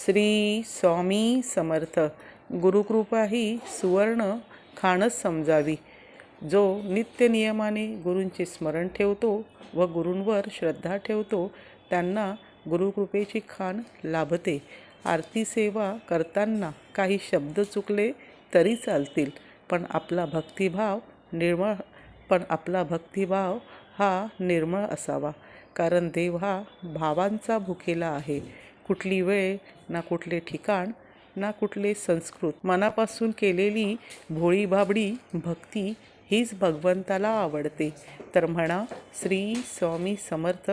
श्री स्वामी समर्थ. गुरुकृपा ही सुवर्ण खाणच समजावी. जो नित्य नियमाने गुरूंचे स्मरण ठेवतो व गुरूंवर श्रद्धा ठेवतो त्यांना गुरुकृपेची खाण लाभते. आरती सेवा करताना काही शब्द चुकले तरी चालतील, पण आपला भक्तिभाव हा निर्मळ असावा. कारण देव हा भावांचा भुकेला आहे. कुठली वेळ ना कुठले ठिकाण ना कुठले संस्कृत, मनापासून केलेली भोळी भाबडी भक्ती हीच भगवंताला आवडते. तर म्हणा श्री स्वामी समर्थ.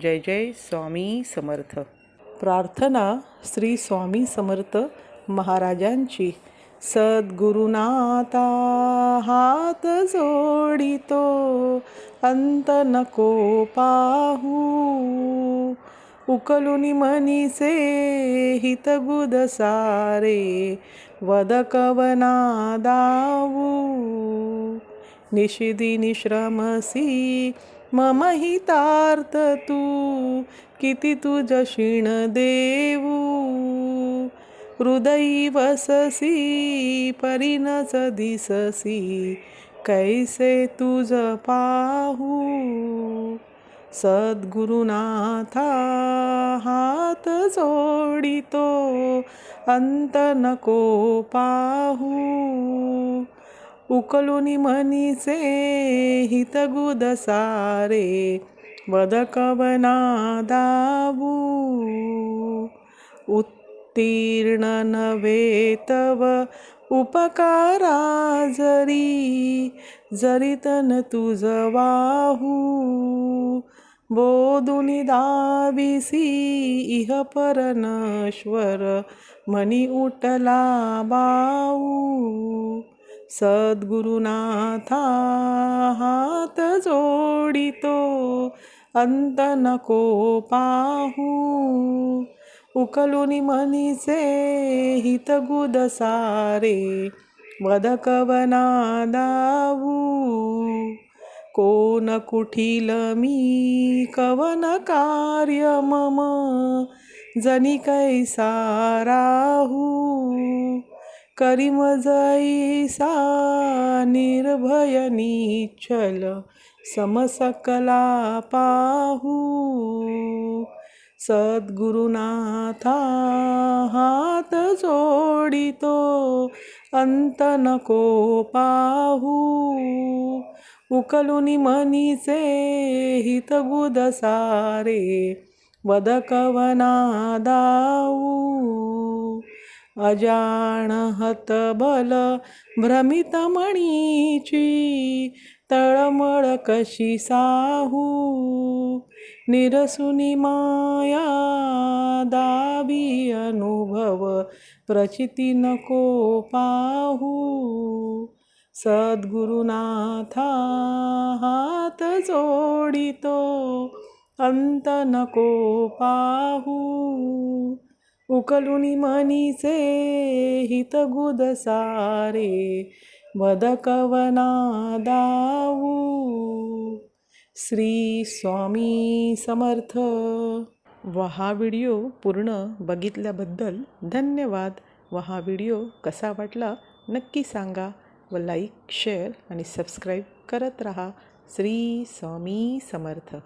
जय जय स्वामी समर्थ. प्रार्थना श्री स्वामी समर्थ महाराजांची. सद्गुरुनाथा हात जोडितो, अंत नको पाहू. उकलुनी मनीचे हितगुद सारे, वद कवना दावू. निषिदी निश्रमसी मम हितार्थ तू, किती तुझ क्षीण देऊ. हृदयी वससी परिणच दिससी, कैसे तुझ पाहू. सद्गुरुनाथा हात जोडितो, अंत नको पाहू. उकलुनी मनीचे हितगुद सारे, वद कवना दावू. उत्तीर्ण नव्हे तव उपकारा जरी, जरीतन तुझ वाहू. बोधुनी दाविसी इह पर नश्वर, मनी उठला बाऊ. सद्गुरुनाथा हात जोडितो, अंत नको पाहू. उकलुनी मनीचे हितगुद सारे, वद कवना दावू. कोण कुठील मी कवन कार्य मम, जनी कैसा राहू. करीम जैसा निर्भय निश्चल, समसकला पाहू. सद्गुरुनाथा हात जोडितो, अंत नको पाहू. उकलुनी मनीचे हितगुद सारे, वद कवना दावू. अजान हतबल भ्रमित मणीची, तळमळ कशी साहू. निरसुनी माया दावी अनुभव, प्रचिती नको पाहू. सद्गुरुनाथा हात जोडितो, अंत नको पाहू. उकलुनी मनीचे हितगुद सारे, वद कवना दावू. श्री स्वामी समर्थ. व हा व्हिडिओ पूर्ण बघितल्याबद्दल धन्यवाद. व हा व्हिडिओ कसा वाटला नक्की सांगा व लाईक, शेअर आणि सबस्क्राईब करत रहा. श्री स्वामी समर्थ.